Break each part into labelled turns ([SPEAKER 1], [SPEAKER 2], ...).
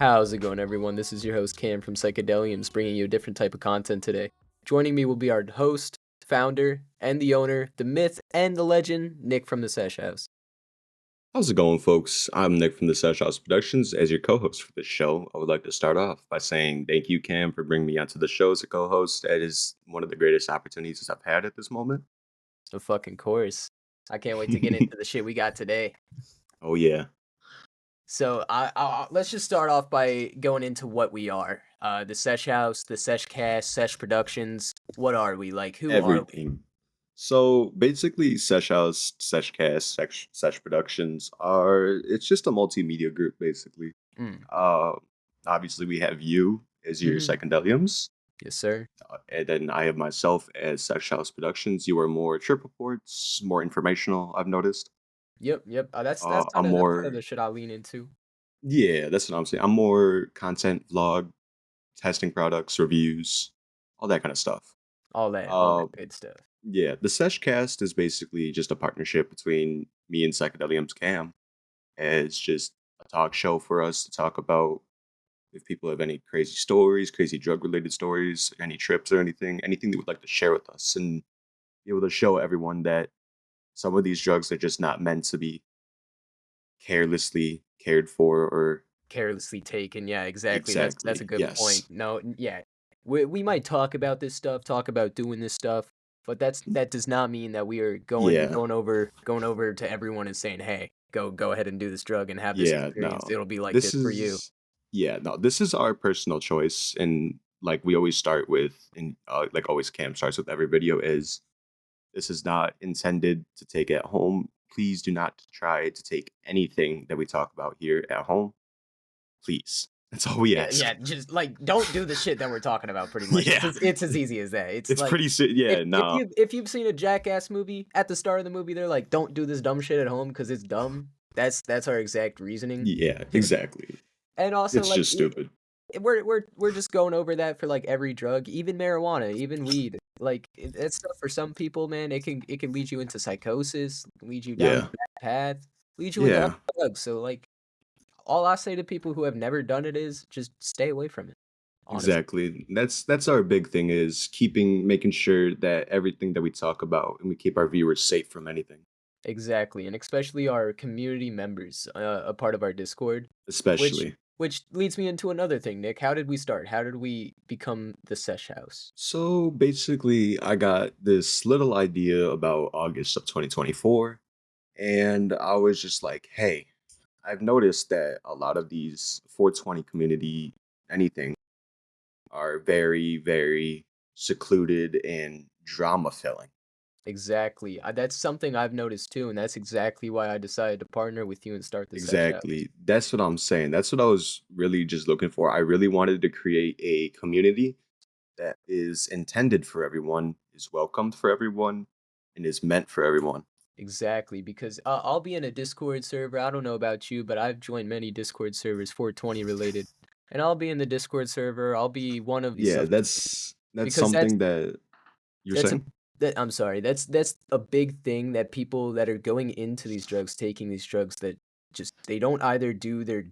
[SPEAKER 1] How's it going, everyone? This is your host, Cam from Psychedeliums, bringing you a different type of content today. Joining me will be our host, founder, and the owner, the myth and the legend, Nick from the SeshCast.
[SPEAKER 2] How's it going, folks? I'm Nick from the SeshCast Productions. As your co-host for this show, I would like to start off by saying thank you, Cam, for bringing me onto the show as a co-host. That is one of the greatest opportunities I've had at this moment.
[SPEAKER 1] Of fucking course. I can't wait to get into the shit we got today.
[SPEAKER 2] Oh, yeah.
[SPEAKER 1] So let's just start off by going into what we are. The Sesh House, the SeshCast, Sesh Productions. What are we? Like, who are we?
[SPEAKER 2] Everything. So basically, SeshHouse, SeshCast, Sesh Productions it's just a multimedia group, basically.
[SPEAKER 1] Mm.
[SPEAKER 2] Obviously, we have you as your Psychedeliums.
[SPEAKER 1] Yes, sir.
[SPEAKER 2] And then I have myself as SeshHouse Productions. You are more trip reports, more informational, I've noticed.
[SPEAKER 1] Yep. That's
[SPEAKER 2] I'm
[SPEAKER 1] kind
[SPEAKER 2] more,
[SPEAKER 1] of the shit I lean into.
[SPEAKER 2] yeah, that's what I'm saying. I'm more content, vlog, testing products, reviews, all that kind of stuff.
[SPEAKER 1] All that
[SPEAKER 2] Uh,
[SPEAKER 1] good stuff.
[SPEAKER 2] yeah, the SeshCast is basically just a partnership between me and Psychedeliums Cam. It's just a talk show for us to talk about if people have any crazy stories, crazy drug related stories, any trips or anything they would like to share with us and be able to show everyone that some of these drugs are just not meant to be carelessly cared for or
[SPEAKER 1] Carelessly taken. Yeah, exactly. That's a
[SPEAKER 2] exactly.
[SPEAKER 1] good point.
[SPEAKER 2] Yes.
[SPEAKER 1] No, yeah. We might talk about this stuff, talk about doing this stuff, but that does not mean that we are
[SPEAKER 2] Yeah.
[SPEAKER 1] going over to everyone and saying, "Hey, go ahead and do this drug and have this
[SPEAKER 2] Yeah,
[SPEAKER 1] experience.
[SPEAKER 2] no.
[SPEAKER 1] It'll be like this
[SPEAKER 2] This
[SPEAKER 1] for you."
[SPEAKER 2] is yeah, no. This is our personal choice and like we always start with and like always Cam starts with every video is this is not intended to take at home. Please do not try to take anything that we talk about here at home. Please. That's all we
[SPEAKER 1] Yeah,
[SPEAKER 2] ask.
[SPEAKER 1] just like don't do the shit that we're talking about. Pretty much,
[SPEAKER 2] Yeah.
[SPEAKER 1] it's as easy as that. It's
[SPEAKER 2] It's
[SPEAKER 1] like
[SPEAKER 2] pretty yeah, no.
[SPEAKER 1] if you've seen a Jackass movie, at the start of the movie, they're like, "Don't do this dumb shit at home because it's dumb." That's our exact reasoning.
[SPEAKER 2] Yeah, exactly.
[SPEAKER 1] And also,
[SPEAKER 2] It's
[SPEAKER 1] like,
[SPEAKER 2] just stupid.
[SPEAKER 1] we're just going over that for like every drug, even marijuana, even weed. Like that stuff for some people, man, it can lead you into psychosis, lead you down a
[SPEAKER 2] Yeah.
[SPEAKER 1] bad path, lead you into other
[SPEAKER 2] Yeah.
[SPEAKER 1] drugs. So like, all I say to people who have never done it is just stay away from it. Honestly,
[SPEAKER 2] Exactly. That's our big thing is making sure that everything that we talk about and we keep our viewers safe from anything.
[SPEAKER 1] exactly, and especially our community members, a part of our Discord, which
[SPEAKER 2] Especially.
[SPEAKER 1] which leads me into another thing, Nick. How did we start? How did we become the Sesh House?
[SPEAKER 2] So basically I got this little idea about August of 2024 and I was just like, "Hey, I've noticed that a lot of these 420 community anything are very very secluded and drama filling."
[SPEAKER 1] Exactly. That's something I've noticed too, and that's exactly why I decided to partner with you and start the Sesh House.
[SPEAKER 2] Exactly. That's what I'm saying. That's what I was really just looking for. I really wanted to create a community that is intended for everyone, is welcomed for everyone, and is meant for everyone.
[SPEAKER 1] Exactly, because I'll be in a Discord server. I don't know about you, but I've joined many Discord servers, 420 related, and I'll be in the Discord server. I'll be one of these
[SPEAKER 2] Yeah,
[SPEAKER 1] stuff
[SPEAKER 2] that's
[SPEAKER 1] because
[SPEAKER 2] something that you're
[SPEAKER 1] that's a
[SPEAKER 2] saying?
[SPEAKER 1] I'm sorry. That's a big thing that people that are going into these drugs, taking these drugs that just they don't either do their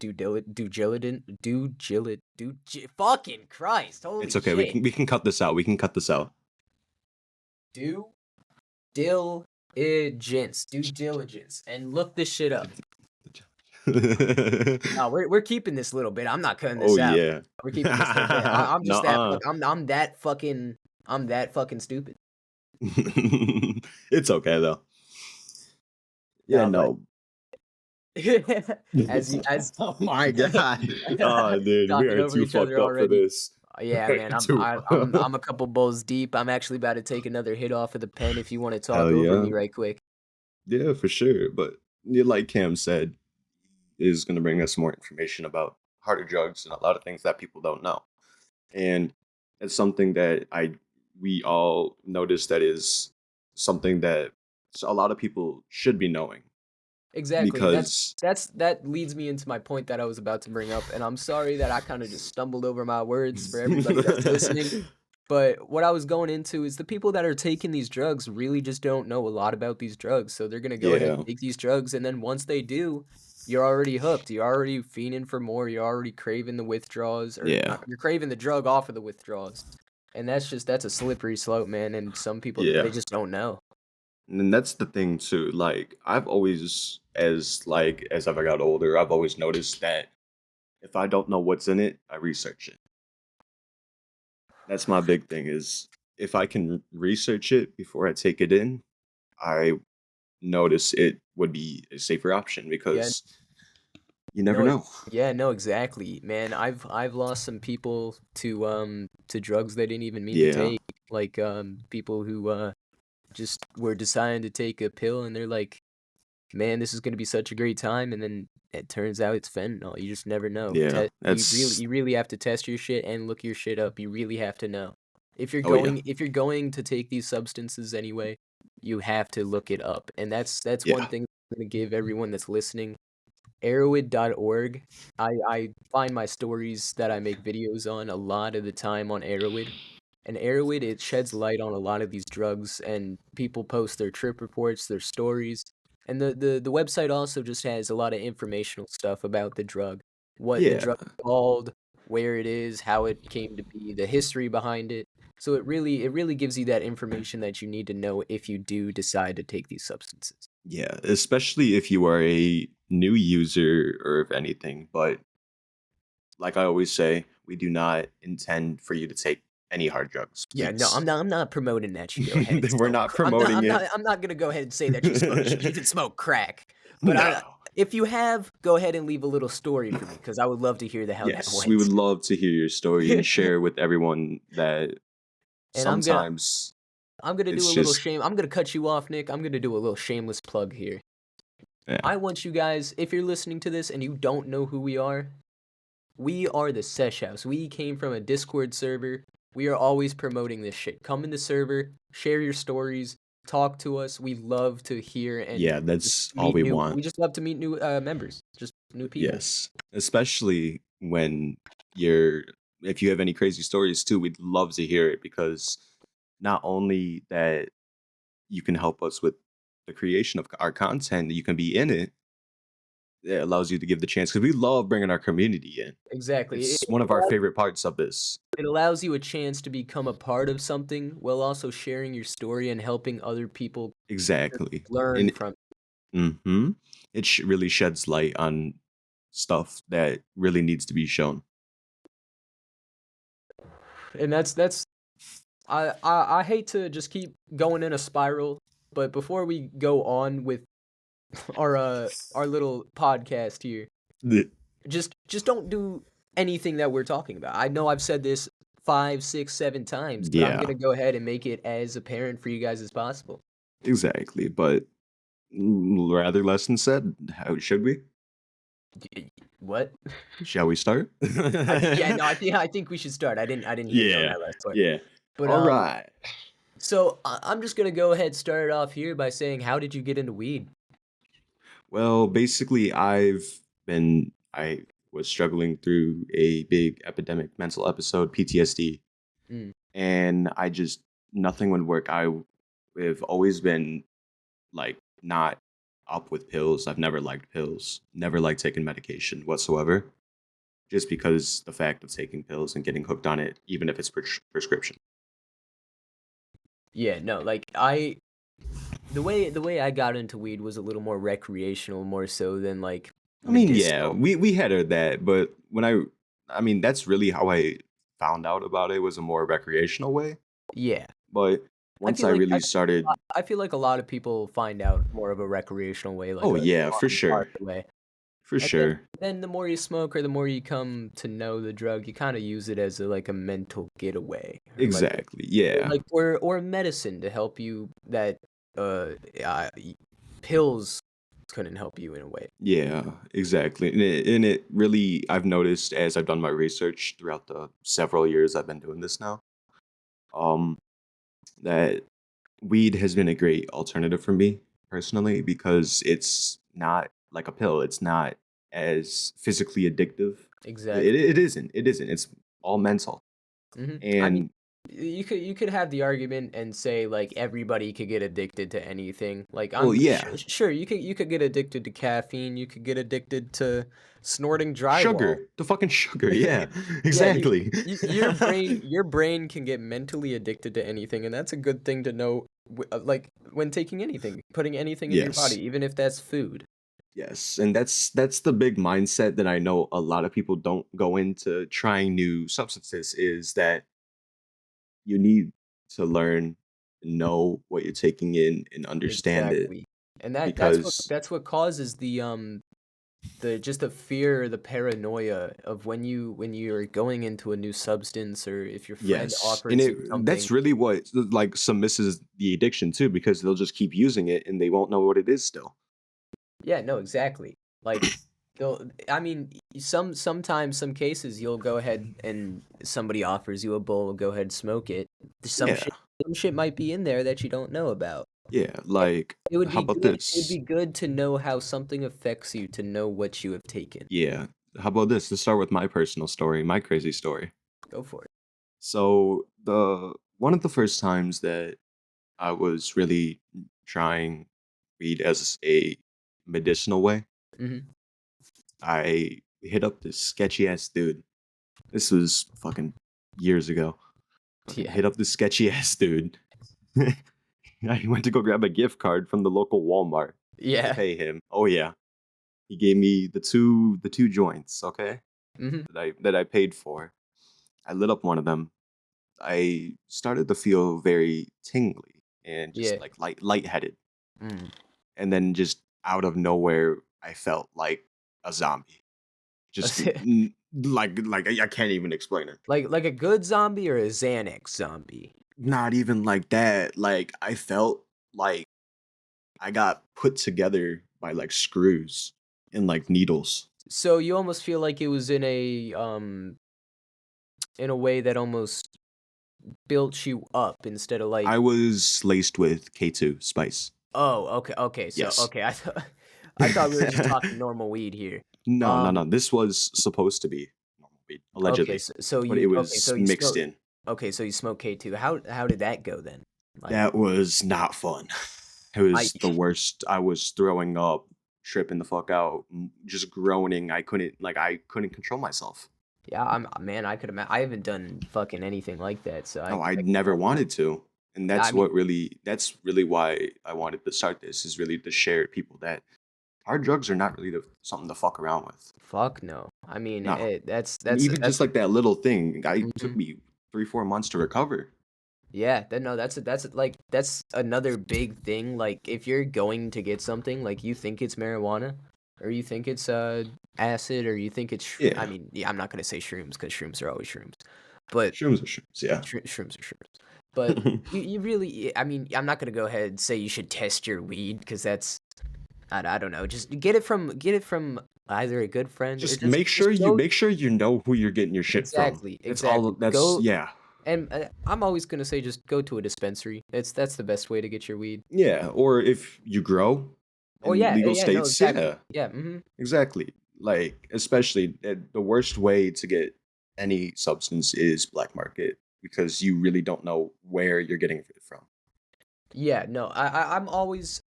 [SPEAKER 1] fucking Christ,
[SPEAKER 2] It's
[SPEAKER 1] holy
[SPEAKER 2] okay. We
[SPEAKER 1] shit.
[SPEAKER 2] can cut this out. We can cut this out.
[SPEAKER 1] Due diligence, and look this shit up. No, we're keeping this little bit. I'm not cutting
[SPEAKER 2] Oh
[SPEAKER 1] this out.
[SPEAKER 2] yeah.
[SPEAKER 1] We're keeping this little bit. I'm just that
[SPEAKER 2] Nuh-uh.
[SPEAKER 1] I'm that fucking stupid.
[SPEAKER 2] It's okay though. Yeah,
[SPEAKER 1] No, but
[SPEAKER 2] no.
[SPEAKER 1] as
[SPEAKER 2] Oh my god. Oh, dude, we
[SPEAKER 1] talking
[SPEAKER 2] are
[SPEAKER 1] over
[SPEAKER 2] too
[SPEAKER 1] each other
[SPEAKER 2] fucked up for
[SPEAKER 1] already.
[SPEAKER 2] this.
[SPEAKER 1] Yeah, man,
[SPEAKER 2] Too.
[SPEAKER 1] I'm a couple bowls deep. I'm actually about to take another hit off of the pen. If you want to talk
[SPEAKER 2] Hell
[SPEAKER 1] over
[SPEAKER 2] yeah.
[SPEAKER 1] me right quick.
[SPEAKER 2] Yeah, for sure. But like Cam said, is going to bring us more information about harder drugs and a lot of things that people don't know. And it's something that we all notice that is something that a lot of people should be knowing
[SPEAKER 1] Exactly, and
[SPEAKER 2] because
[SPEAKER 1] that leads me into my point that I was about to bring up, and I'm sorry that I kind of just stumbled over my words for everybody that's listening. But what I was going into is the people that are taking these drugs really just don't know a lot about these drugs, so they're gonna go ahead and
[SPEAKER 2] yeah,
[SPEAKER 1] take these drugs, and then once they do, you're already hooked. You're already fiending for more. You're already craving the withdrawals, or
[SPEAKER 2] Yeah.
[SPEAKER 1] not, you're craving the drug off of the withdrawals. And that's a slippery slope, man. And some people, they
[SPEAKER 2] Yeah.
[SPEAKER 1] just don't know.
[SPEAKER 2] And that's the thing too. Like I've always, as I've got older, I've always noticed that if I don't know what's in it, I research it. That's my big thing is if I can research it before I take it in, I notice it would be a safer option
[SPEAKER 1] Yeah,
[SPEAKER 2] because you never
[SPEAKER 1] no,
[SPEAKER 2] know.
[SPEAKER 1] yeah, no, exactly, man. I've lost some people to drugs they didn't even mean to
[SPEAKER 2] Yeah.
[SPEAKER 1] take. Like people who just were deciding to take a pill, and they're like, man, this is gonna be such a great time, and then it turns out it's fentanyl. You just never know.
[SPEAKER 2] Yeah.
[SPEAKER 1] You really have to test your shit and look your shit up. You really have to know.
[SPEAKER 2] Oh yeah.
[SPEAKER 1] If you're going to take these substances anyway, you have to look it up. And that's one
[SPEAKER 2] Yeah.
[SPEAKER 1] thing I'm gonna give everyone that's listening. Arrowid.org. I find my stories that I make videos on a lot of the time on Arrowid. And Arrowid, it sheds light on a lot of these drugs, and people post their trip reports, their stories. And the website also just has a lot of informational stuff about the drug, what the
[SPEAKER 2] Yeah.
[SPEAKER 1] drug is called, where it is, how it came to be, the history behind it. So it really gives you that information that you need to know if you do decide to take these substances.
[SPEAKER 2] Yeah. Especially if you are a new user or if anything. But like I always say, we do not intend for you to take any hard drugs,
[SPEAKER 1] Yeah, no,
[SPEAKER 2] please.
[SPEAKER 1] I'm not promoting that you go ahead and
[SPEAKER 2] We're
[SPEAKER 1] smoke.
[SPEAKER 2] not promoting it.
[SPEAKER 1] I'm not gonna go ahead and say that you should smoke crack. But
[SPEAKER 2] No.
[SPEAKER 1] if you have, go ahead and leave a little story for me because I would love to hear how that
[SPEAKER 2] Yes, we would
[SPEAKER 1] went.
[SPEAKER 2] love to hear your story and share with everyone that
[SPEAKER 1] And
[SPEAKER 2] sometimes
[SPEAKER 1] I'm gonna do
[SPEAKER 2] it's
[SPEAKER 1] a little
[SPEAKER 2] just
[SPEAKER 1] shame. I'm gonna cut you off, Nick. I'm gonna do a little shameless plug here.
[SPEAKER 2] yeah.
[SPEAKER 1] I want you guys, if you're listening to this and you don't know who we are the Sesh House. We came from a Discord server. We are always promoting this shit. Come in the server, share your stories, talk to us. We love to hear and
[SPEAKER 2] Yeah,
[SPEAKER 1] just
[SPEAKER 2] that's all
[SPEAKER 1] meet
[SPEAKER 2] we
[SPEAKER 1] new.
[SPEAKER 2] want.
[SPEAKER 1] We just love to meet new members, just new people.
[SPEAKER 2] Yes. Especially when you're if you have any crazy stories too, we'd love to hear it because not only that you can help us with the creation of our content, you can be in it. It allows you to give the chance because we love bringing our community in.
[SPEAKER 1] Exactly.
[SPEAKER 2] It's one of our favorite parts of this.
[SPEAKER 1] It allows you a chance to become a part of something while also sharing your story and helping other people
[SPEAKER 2] Exactly.
[SPEAKER 1] learn
[SPEAKER 2] And
[SPEAKER 1] from.
[SPEAKER 2] it really sheds light on stuff that really needs to be shown.
[SPEAKER 1] And that's I hate to just keep going in a spiral, but before we go on with our little podcast here,
[SPEAKER 2] The-
[SPEAKER 1] just don't do anything that we're talking about. I know I've said this 5, 6, 7 times, but I'm
[SPEAKER 2] Yeah,
[SPEAKER 1] gonna go ahead and make it as apparent for you guys as possible.
[SPEAKER 2] exactly. But rather less than said, how should we?
[SPEAKER 1] What?
[SPEAKER 2] Shall we start?
[SPEAKER 1] Yeah, no, I think we should start. I didn't hear you on
[SPEAKER 2] Yeah,
[SPEAKER 1] that last part.
[SPEAKER 2] yeah.
[SPEAKER 1] But
[SPEAKER 2] All right.
[SPEAKER 1] so I'm just gonna go ahead start it off here by saying, how did you get into weed?
[SPEAKER 2] Well, basically, I was struggling through a big epidemic mental episode, PTSD,
[SPEAKER 1] Mm,
[SPEAKER 2] and I just nothing would work. Have always been like not up with pills. I've never liked pills, never liked taking medication whatsoever, just because the fact of taking pills and getting hooked on it, even if it's prescription.
[SPEAKER 1] yeah, no, like the way I got into weed was a little more recreational, more so than like
[SPEAKER 2] I mean, yeah,
[SPEAKER 1] medicinal.
[SPEAKER 2] we had heard that, but I mean, that's really how I found out about it was a more recreational way.
[SPEAKER 1] Yeah,
[SPEAKER 2] But
[SPEAKER 1] I
[SPEAKER 2] once
[SPEAKER 1] feel
[SPEAKER 2] I
[SPEAKER 1] like
[SPEAKER 2] really started,
[SPEAKER 1] I feel like a lot of people find out more of a recreational way, like
[SPEAKER 2] oh
[SPEAKER 1] a
[SPEAKER 2] yeah, for
[SPEAKER 1] fun part
[SPEAKER 2] sure,
[SPEAKER 1] of the way.
[SPEAKER 2] for
[SPEAKER 1] And then
[SPEAKER 2] sure,
[SPEAKER 1] then the more you smoke or the more you come to know the drug, you kind of use it as like a mental getaway
[SPEAKER 2] exactly, yeah,
[SPEAKER 1] or medicine to help you that uh, pills couldn't help you in a way.
[SPEAKER 2] yeah, exactly, and it really I've noticed as I've done my research throughout the several years I've been doing this now, um, that weed has been a great alternative for me personally because it's not like a pill. It's not as physically addictive.
[SPEAKER 1] Exactly.
[SPEAKER 2] It isn't. It isn't. It's all mental.
[SPEAKER 1] I mean,
[SPEAKER 2] And
[SPEAKER 1] You could have the argument and say like everybody could get addicted to anything. Like
[SPEAKER 2] Well,
[SPEAKER 1] I'm
[SPEAKER 2] yeah,
[SPEAKER 1] sure you could get addicted to caffeine. You could get addicted to snorting drywall.
[SPEAKER 2] sugar, the fucking sugar. Yeah,
[SPEAKER 1] Yeah,
[SPEAKER 2] exactly.
[SPEAKER 1] your brain can get mentally addicted to anything, and that's a good thing to know. Like when taking anything, putting anything in your body,
[SPEAKER 2] Yes.
[SPEAKER 1] even if that's food.
[SPEAKER 2] Yes, and that's the big mindset that I know a lot of people don't go into trying new substances is that you need to learn, know what you're taking in and understand it
[SPEAKER 1] Exactly. And that's what
[SPEAKER 2] because
[SPEAKER 1] causes the just the fear, the paranoia of when you're going into a new substance or if your friend
[SPEAKER 2] yes, and
[SPEAKER 1] offers
[SPEAKER 2] it
[SPEAKER 1] you something.
[SPEAKER 2] that's really what like submisses the addiction too because they'll just keep using it and they won't know what it is still.
[SPEAKER 1] Yeah, no, exactly. Like I mean, sometimes some cases you'll go ahead and somebody offers you a bowl, go ahead and smoke it. Some
[SPEAKER 2] Yeah.
[SPEAKER 1] shit some shit might be in there that you don't know about.
[SPEAKER 2] Yeah,
[SPEAKER 1] And
[SPEAKER 2] like
[SPEAKER 1] it would
[SPEAKER 2] how
[SPEAKER 1] be
[SPEAKER 2] about
[SPEAKER 1] good it would
[SPEAKER 2] this?
[SPEAKER 1] be good to know how something affects you to know what you have taken.
[SPEAKER 2] Yeah. How about this? Let's start with my personal story, my crazy story.
[SPEAKER 1] Go for it.
[SPEAKER 2] So the one of the first times that I was really trying weed as a medicinal way,
[SPEAKER 1] Mhm.
[SPEAKER 2] I hit up this sketchy ass dude. This was fucking years ago. Fucking
[SPEAKER 1] Yeah.
[SPEAKER 2] hit up this sketchy ass dude. I went to go grab a gift card from the local Walmart to
[SPEAKER 1] Yeah.
[SPEAKER 2] pay him. Oh yeah. He gave me the two joints, okay?
[SPEAKER 1] Mhm.
[SPEAKER 2] That I paid for. I lit up one of them. I started to feel very tingly and just
[SPEAKER 1] Yeah.
[SPEAKER 2] like lightheaded.
[SPEAKER 1] Mm.
[SPEAKER 2] And then just out of nowhere, I felt like a zombie. Just like I can't even explain it.
[SPEAKER 1] Like a good zombie or a Xanax zombie?
[SPEAKER 2] Not even like that. Like I felt like I got put together by like screws and like needles.
[SPEAKER 1] So you almost feel like it was in a way that almost built you up instead of like.
[SPEAKER 2] I was laced with K2 spice.
[SPEAKER 1] Oh, okay, so
[SPEAKER 2] Yes.
[SPEAKER 1] okay, I thought I thought we were just talking normal weed here.
[SPEAKER 2] No, no,
[SPEAKER 1] Um,
[SPEAKER 2] no. This was supposed to be normal weed,
[SPEAKER 1] okay,
[SPEAKER 2] allegedly,
[SPEAKER 1] so
[SPEAKER 2] but it
[SPEAKER 1] you okay,
[SPEAKER 2] was
[SPEAKER 1] so you
[SPEAKER 2] mixed
[SPEAKER 1] smoke
[SPEAKER 2] in.
[SPEAKER 1] okay, so you smoke K2. How did that go then? Like,
[SPEAKER 2] That was not fun. It
[SPEAKER 1] I
[SPEAKER 2] was the worst. I was throwing up, tripping the fuck out, just groaning. I couldn't control myself.
[SPEAKER 1] yeah, man, I could imagine. I haven't done fucking anything like that, so
[SPEAKER 2] No, I
[SPEAKER 1] I can
[SPEAKER 2] never
[SPEAKER 1] only.
[SPEAKER 2] wanted to. And
[SPEAKER 1] I mean,
[SPEAKER 2] that's really why I wanted to start this is really to share with people that hard drugs are not really something to fuck around with.
[SPEAKER 1] fuck no. I mean,
[SPEAKER 2] No. And
[SPEAKER 1] that's
[SPEAKER 2] even just
[SPEAKER 1] that's
[SPEAKER 2] like that little thing, I took
[SPEAKER 1] mhm.
[SPEAKER 2] me 3-4 months to recover.
[SPEAKER 1] Yeah, no, that's another big thing. Like, if you're going to get something, like you think it's marijuana, or you think it's acid, or you think it's I
[SPEAKER 2] Yeah.
[SPEAKER 1] mean, yeah, I'm not gonna say shrooms because shrooms are always shrooms, but
[SPEAKER 2] Shrooms are shrooms, yeah.
[SPEAKER 1] shrooms are shrooms. But you really, I mean, I'm not gonna go ahead and say you should test your weed because that's I don't know. Just get it from either a good friend or
[SPEAKER 2] Just
[SPEAKER 1] just go.
[SPEAKER 2] make sure you know who you're getting your shit from.
[SPEAKER 1] Exactly,
[SPEAKER 2] That's all
[SPEAKER 1] exactly.
[SPEAKER 2] that's
[SPEAKER 1] Go.
[SPEAKER 2] yeah.
[SPEAKER 1] And, I'm always gonna say just go to a dispensary. That's the best way to get your weed.
[SPEAKER 2] Yeah, or if you grow
[SPEAKER 1] Oh,
[SPEAKER 2] in
[SPEAKER 1] yeah,
[SPEAKER 2] legal
[SPEAKER 1] yeah, no,
[SPEAKER 2] states,
[SPEAKER 1] exactly.
[SPEAKER 2] yeah,
[SPEAKER 1] Yeah, mhm.
[SPEAKER 2] exactly. Like, especially the worst way to get any substance is black market because you really don't know where you're getting it from.
[SPEAKER 1] Yeah, no, I'm always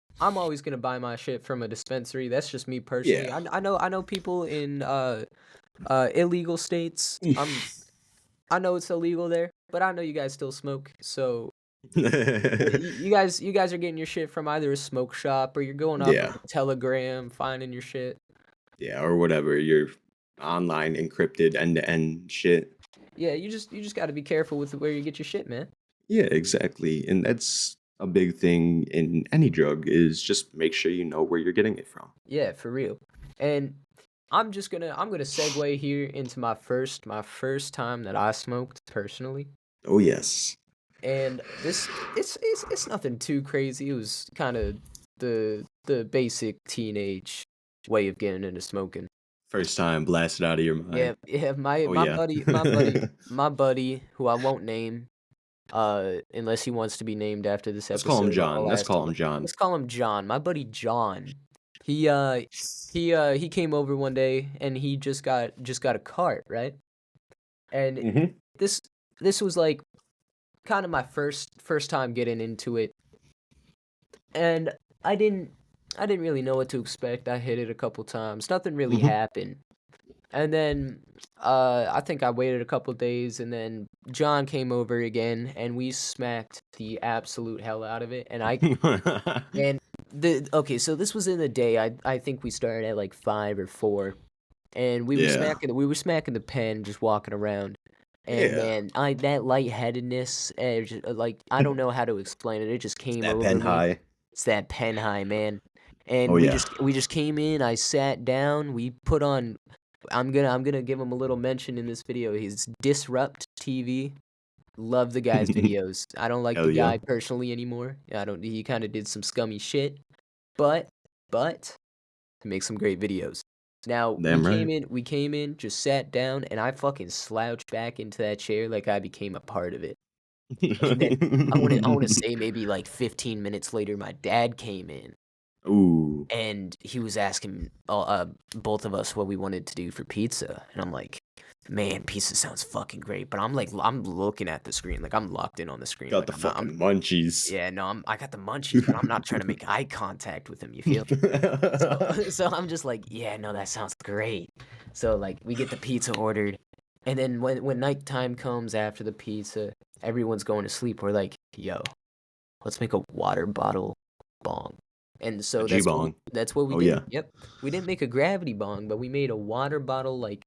[SPEAKER 1] gonna buy my shit from a dispensary. That's just me personally.
[SPEAKER 2] Yeah.
[SPEAKER 1] I know people in, illegal states. I know it's illegal there, but I know you guys still smoke, so you guys are getting your shit from either a smoke shop or you're going off of
[SPEAKER 2] Yeah.
[SPEAKER 1] a Telegram, finding your shit.
[SPEAKER 2] Yeah, or whatever. Your online encrypted end-to-end shit.
[SPEAKER 1] Yeah, you just gotta be careful with where you get your shit, man.
[SPEAKER 2] Yeah, exactly. And that's a big thing in any drug is just make sure you know where you're getting it from.
[SPEAKER 1] Yeah, for real. And I'm gonna segue here into my first time that I smoked personally.
[SPEAKER 2] Oh yes.
[SPEAKER 1] And this it's nothing too crazy. It was kind of the basic teenage way of getting into smoking.
[SPEAKER 2] First time blasted out of your
[SPEAKER 1] Yeah,
[SPEAKER 2] mind.
[SPEAKER 1] yeah, my
[SPEAKER 2] Oh
[SPEAKER 1] my
[SPEAKER 2] yeah.
[SPEAKER 1] buddy my buddy my buddy who I won't name unless he wants to be named after this
[SPEAKER 2] Let's call him
[SPEAKER 1] episode,
[SPEAKER 2] John.
[SPEAKER 1] I'll
[SPEAKER 2] Let's
[SPEAKER 1] ask
[SPEAKER 2] call
[SPEAKER 1] him.
[SPEAKER 2] him John.
[SPEAKER 1] Let's call him John. My buddy John. He came over one day and he just got a cart, right? And
[SPEAKER 2] Mhm.
[SPEAKER 1] this this was like kind of my first time getting into it, and I didn't I didn't really know what to expect. I hit it a couple times. Nothing really
[SPEAKER 2] Mhm.
[SPEAKER 1] happened. And then I think I waited a couple days, and then John came over again, and we smacked the absolute hell out of it. And the okay, so this was in the day. I think we started at like 5 or 4, and
[SPEAKER 2] Yeah.
[SPEAKER 1] we were smacking the pen, just walking around. And
[SPEAKER 2] Yeah.
[SPEAKER 1] man, I that lightheadedness, like I don't know how to explain it. It just came
[SPEAKER 2] That
[SPEAKER 1] over
[SPEAKER 2] pen
[SPEAKER 1] me.
[SPEAKER 2] high.
[SPEAKER 1] It's that pen high, man.
[SPEAKER 2] Oh,
[SPEAKER 1] And
[SPEAKER 2] yeah.
[SPEAKER 1] we just came in. I sat down. We put on. I'm gonna give him a little mention in this video. He's Disrupt TV. Love the guy's videos. I don't like the
[SPEAKER 2] Hell yeah.
[SPEAKER 1] guy personally anymore. I don't. He kind of did some scummy shit, but but to make some great videos. Now
[SPEAKER 2] Damn right.
[SPEAKER 1] we came in, just sat down, and I fucking slouched back into that chair like I became a part of it. And then I wanna say maybe like 15 minutes later, my dad came in,
[SPEAKER 2] Ooh.
[SPEAKER 1] and he was asking both of us what we wanted to do for pizza, and I'm like, man, pizza sounds fucking great. But I'm like, I'm looking at the screen, like I'm locked in on the screen,
[SPEAKER 2] Got
[SPEAKER 1] like
[SPEAKER 2] the
[SPEAKER 1] I'm not.
[SPEAKER 2] fucking munchies.
[SPEAKER 1] Yeah, no, I got the munchies, but I'm not trying to make eye contact with him. You feel? So so I'm just like, "Yeah, no, that sounds great." So, like, we get the pizza ordered, and then when nighttime comes after the pizza, everyone's going to sleep, we're like, "Yo, let's make a water bottle bong." And
[SPEAKER 2] A
[SPEAKER 1] so
[SPEAKER 2] G-bong.
[SPEAKER 1] that's what we
[SPEAKER 2] Oh,
[SPEAKER 1] did.
[SPEAKER 2] yeah.
[SPEAKER 1] Yep. We didn't make a gravity bong, but we made a water bottle, like,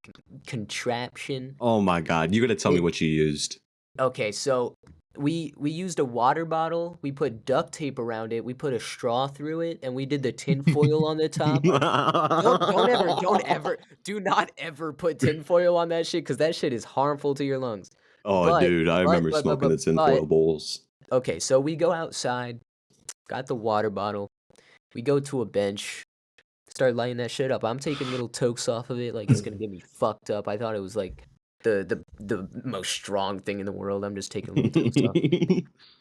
[SPEAKER 1] contraption.
[SPEAKER 2] Oh my god, you gotta tell me
[SPEAKER 1] It
[SPEAKER 2] what you used.
[SPEAKER 1] Okay, so we used a water bottle, we put duct tape around it, we put a straw through it, and we did the tin foil on the top. Do not ever put tinfoil on that shit, cause that shit is harmful to your lungs.
[SPEAKER 2] Oh,
[SPEAKER 1] But
[SPEAKER 2] dude, I remember smoking the tinfoil bowls.
[SPEAKER 1] okay, so we go outside, got the water bottle, we go to a bench, start lighting that shit up. I'm taking little tokes off of it like it's gonna get me fucked up. I thought it was like the most strong thing in the world. I'm just taking little tokes off.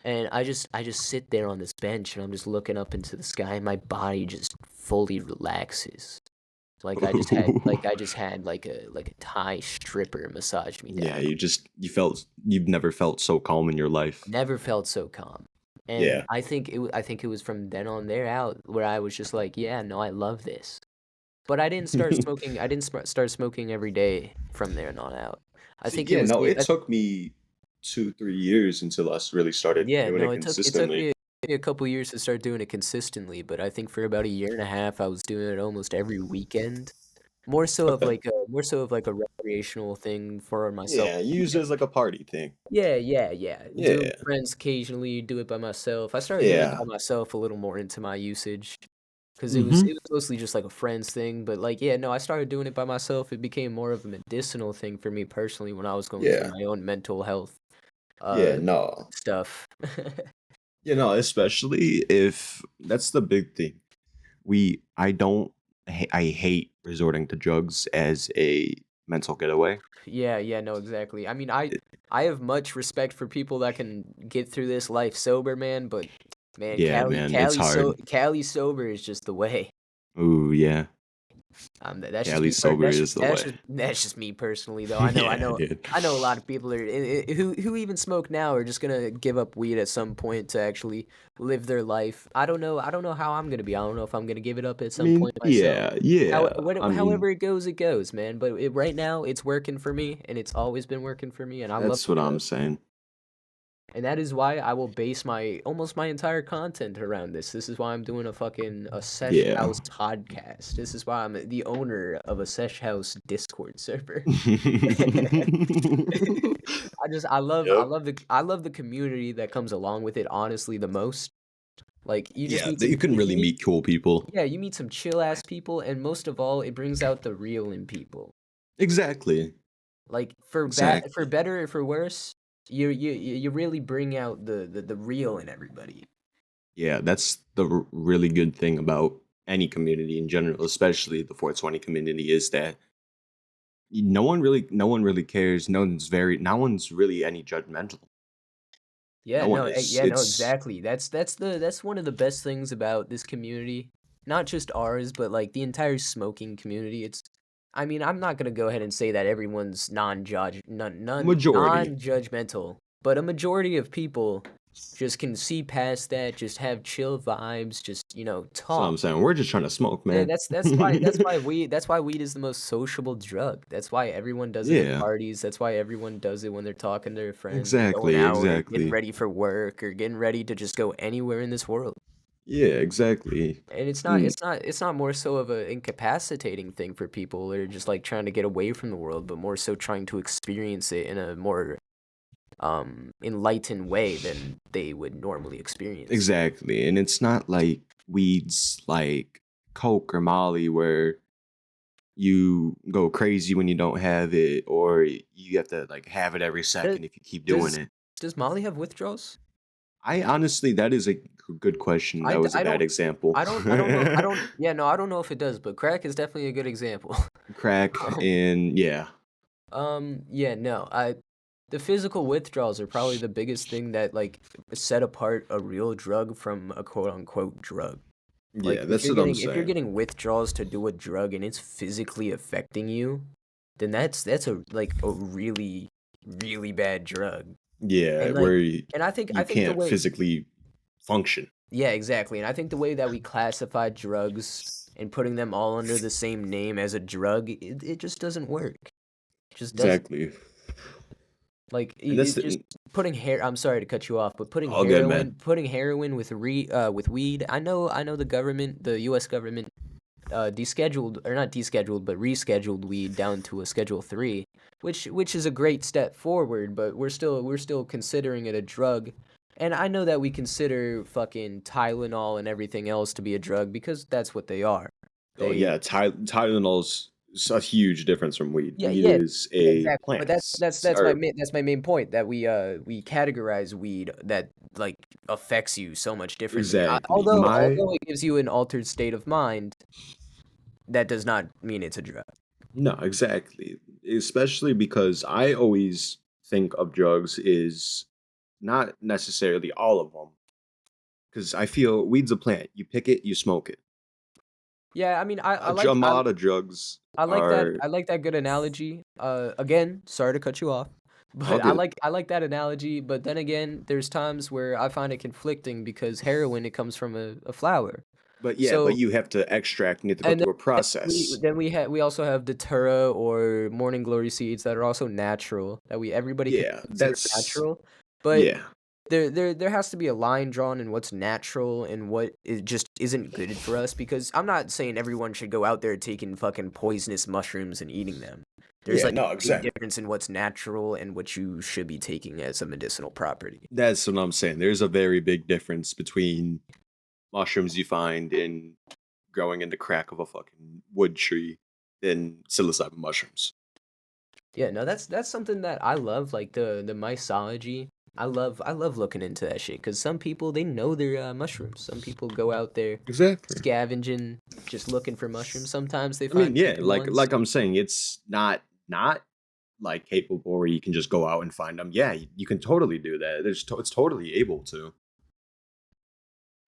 [SPEAKER 1] And I just sit there on this bench, and I'm just looking up into the sky, and my body just fully relaxes. I just had like a Thai stripper massage me
[SPEAKER 2] Yeah,
[SPEAKER 1] down.
[SPEAKER 2] you've never felt so calm in your life.
[SPEAKER 1] Never felt so calm. And
[SPEAKER 2] Yeah.
[SPEAKER 1] I think it was from then on there out where I was just like, yeah, no, I love this. But I didn't start smoking every day from there on out. I
[SPEAKER 2] See,
[SPEAKER 1] think it
[SPEAKER 2] yeah,
[SPEAKER 1] was
[SPEAKER 2] no,
[SPEAKER 1] the
[SPEAKER 2] it took me 2, 3 years until I really started
[SPEAKER 1] Yeah,
[SPEAKER 2] doing
[SPEAKER 1] no,
[SPEAKER 2] it
[SPEAKER 1] it took
[SPEAKER 2] consistently.
[SPEAKER 1] me a couple years to start doing it consistently, but I think for about a year and a half, I was doing it almost every weekend.
[SPEAKER 2] Okay.
[SPEAKER 1] More so of like a recreational thing for myself.
[SPEAKER 2] Yeah, you use it as like a party thing.
[SPEAKER 1] Yeah, yeah, yeah. Do it with
[SPEAKER 2] Yeah.
[SPEAKER 1] friends occasionally, do it by myself. I started doing it
[SPEAKER 2] Yeah.
[SPEAKER 1] by myself a little more into my usage because
[SPEAKER 2] Mhm.
[SPEAKER 1] it was mostly just like a friends thing. But like, yeah, no, I started doing it by myself. It became more of a medicinal thing for me personally when I was going through
[SPEAKER 2] Yeah.
[SPEAKER 1] my own mental health
[SPEAKER 2] Yeah,
[SPEAKER 1] uh
[SPEAKER 2] no.
[SPEAKER 1] stuff.
[SPEAKER 2] You know, especially if that's the big thing. I don't I hate resorting to drugs as a mental getaway.
[SPEAKER 1] Yeah, yeah, no, exactly. I mean,
[SPEAKER 2] It
[SPEAKER 1] I have much respect for people that can get through this life sober, man, but man,
[SPEAKER 2] Yeah, man, it's hard.
[SPEAKER 1] Cali sober is just the way.
[SPEAKER 2] Ooh, yeah.
[SPEAKER 1] That's just
[SPEAKER 2] Cali
[SPEAKER 1] me per
[SPEAKER 2] sober is the way.
[SPEAKER 1] that's just me personally though.
[SPEAKER 2] Yeah, dude.
[SPEAKER 1] I know a lot of people are who even smoke now are just gonna give up weed at some point to actually live their life. I don't know how I'm gonna be. I don't know if I'm gonna give it up at
[SPEAKER 2] I
[SPEAKER 1] some
[SPEAKER 2] mean,
[SPEAKER 1] point myself.
[SPEAKER 2] yeah, yeah. I mean,
[SPEAKER 1] However it goes, man. But right now, it's working for me, and it's always been working for me, and I love
[SPEAKER 2] that's
[SPEAKER 1] it.
[SPEAKER 2] what I'm saying.
[SPEAKER 1] And that is why I will base my almost my entire content around this. This is why I'm doing a Sesh
[SPEAKER 2] Yeah.
[SPEAKER 1] House podcast. This is why I'm the owner of a Sesh House Discord server.
[SPEAKER 2] Yep.
[SPEAKER 1] I love the community that comes along with it honestly the most. Like you just
[SPEAKER 2] Yeah,
[SPEAKER 1] meet
[SPEAKER 2] that you can really meet cool people.
[SPEAKER 1] yeah, you meet some chill ass people, and most of all, it brings out the real in people.
[SPEAKER 2] Exactly.
[SPEAKER 1] Like for
[SPEAKER 2] Exactly.
[SPEAKER 1] better or for worse, you really bring out the real in everybody.
[SPEAKER 2] Yeah, that's the really good thing about any community in general, especially the 420 community, is that no one really cares. No one's really any judgmental.
[SPEAKER 1] Yeah,
[SPEAKER 2] No one
[SPEAKER 1] no,
[SPEAKER 2] is.
[SPEAKER 1] yeah, no,
[SPEAKER 2] It's
[SPEAKER 1] exactly. That's one of the best things about this community. Not just ours, but like the entire smoking community. I mean, I'm not gonna go ahead and say that everyone's non-judgmental,
[SPEAKER 2] majority.
[SPEAKER 1] but but a majority of people just can see past that, just have chill vibes, just
[SPEAKER 2] So I'm
[SPEAKER 1] talk.
[SPEAKER 2] saying we're just trying to smoke,
[SPEAKER 1] Yeah,
[SPEAKER 2] man.
[SPEAKER 1] that's why weed is the most sociable drug. That's why everyone does it at
[SPEAKER 2] Yeah,
[SPEAKER 1] parties. That's why everyone does it when they're talking to their friends or going
[SPEAKER 2] exactly,
[SPEAKER 1] out or getting
[SPEAKER 2] exactly.
[SPEAKER 1] ready for work or getting ready to just go anywhere in this world.
[SPEAKER 2] Yeah, exactly.
[SPEAKER 1] And it's not
[SPEAKER 2] Mm,
[SPEAKER 1] it's not it's not more so of a incapacitating thing for people or just like trying to get away from the world, but more so trying to experience it in a more enlightened way than they would normally experience.
[SPEAKER 2] exactly, and it's not like weeds like coke or Molly where you go crazy when you don't have it, or you have to like have it every
[SPEAKER 1] Does
[SPEAKER 2] second if you keep doing
[SPEAKER 1] does
[SPEAKER 2] it.
[SPEAKER 1] does Molly have withdrawals?
[SPEAKER 2] I honestly, that is a good question. That was a
[SPEAKER 1] I
[SPEAKER 2] bad
[SPEAKER 1] don't
[SPEAKER 2] example.
[SPEAKER 1] I don't know. I don't yeah, no, I don't know if it does, but crack is definitely a good example.
[SPEAKER 2] Crack
[SPEAKER 1] Um,
[SPEAKER 2] and yeah,
[SPEAKER 1] yeah, no. The physical withdrawals are probably the biggest thing that like set apart a real drug from a quote unquote drug. Like
[SPEAKER 2] yeah, that's what I'm
[SPEAKER 1] if you're
[SPEAKER 2] saying.
[SPEAKER 1] getting withdrawals to do a drug and it's physically affecting you, then that's a like a really really bad drug.
[SPEAKER 2] Yeah,
[SPEAKER 1] And like
[SPEAKER 2] where
[SPEAKER 1] and I
[SPEAKER 2] you
[SPEAKER 1] think the
[SPEAKER 2] can't
[SPEAKER 1] way
[SPEAKER 2] physically function.
[SPEAKER 1] yeah, exactly. And I think the way that we classify drugs and putting them all under the same name as a drug, it just doesn't work. It just doesn't.
[SPEAKER 2] Exactly,
[SPEAKER 1] Like
[SPEAKER 2] and that's
[SPEAKER 1] it just
[SPEAKER 2] the
[SPEAKER 1] putting hair. I'm sorry to cut you off, but
[SPEAKER 2] all good, man.
[SPEAKER 1] putting heroin with weed. I know the government, the U.S. government, descheduled or not descheduled, but rescheduled weed down to a Schedule 3, which is a great step forward. But we're still considering it a drug. And I know that we consider fucking Tylenol and everything else to be a drug because that's what they are.
[SPEAKER 2] Oh
[SPEAKER 1] They
[SPEAKER 2] yeah, Tylenol's a huge difference from weed.
[SPEAKER 1] Yeah,
[SPEAKER 2] Weed
[SPEAKER 1] yeah,
[SPEAKER 2] is
[SPEAKER 1] yeah,
[SPEAKER 2] a
[SPEAKER 1] exactly. But
[SPEAKER 2] plant. Or
[SPEAKER 1] that's my main point that we categorize weed that like affects you so much differently.
[SPEAKER 2] exactly my
[SPEAKER 1] Although it gives you an altered state of mind, that does not mean it's a drug.
[SPEAKER 2] no, exactly. Especially because I always think of drugs is not necessarily all of them. Because I feel weed's a plant. You pick it, you smoke it.
[SPEAKER 1] Yeah, I mean,
[SPEAKER 2] A lot of drugs are
[SPEAKER 1] I like that good analogy. Again, sorry to cut you off,
[SPEAKER 2] all
[SPEAKER 1] but
[SPEAKER 2] good.
[SPEAKER 1] I like that analogy. But then again, there's times where I find it conflicting because heroin it comes from a flower.
[SPEAKER 2] But yeah, but
[SPEAKER 1] So
[SPEAKER 2] you have to extract and you have to go
[SPEAKER 1] and
[SPEAKER 2] through a
[SPEAKER 1] we
[SPEAKER 2] process.
[SPEAKER 1] we also have Datura or Morning Glory seeds that are also natural that we everybody can
[SPEAKER 2] Yeah,
[SPEAKER 1] consider
[SPEAKER 2] that's
[SPEAKER 1] natural, but
[SPEAKER 2] yeah.
[SPEAKER 1] there has to be a line drawn in what's natural and what is just isn't good for us because I'm not saying everyone should go out there taking fucking poisonous mushrooms and eating them. There's
[SPEAKER 2] Yeah,
[SPEAKER 1] like
[SPEAKER 2] no,
[SPEAKER 1] a big
[SPEAKER 2] exactly.
[SPEAKER 1] difference in what's natural and what you should be taking as a medicinal property.
[SPEAKER 2] That's what I'm saying. There's a very big difference between mushrooms you find in growing in the crack of a fucking wood tree than psilocybin mushrooms.
[SPEAKER 1] Yeah, no, that's something that I love, like the mycology. I love looking into that shit because some people they know their mushrooms. Some people go out there
[SPEAKER 2] Exactly.
[SPEAKER 1] scavenging, just looking for mushrooms. Sometimes they
[SPEAKER 2] I mean,
[SPEAKER 1] find
[SPEAKER 2] yeah,
[SPEAKER 1] pretty ones.
[SPEAKER 2] like I'm saying, it's not like capable where you can just go out and find them. Yeah, you can totally do that. It's totally able to.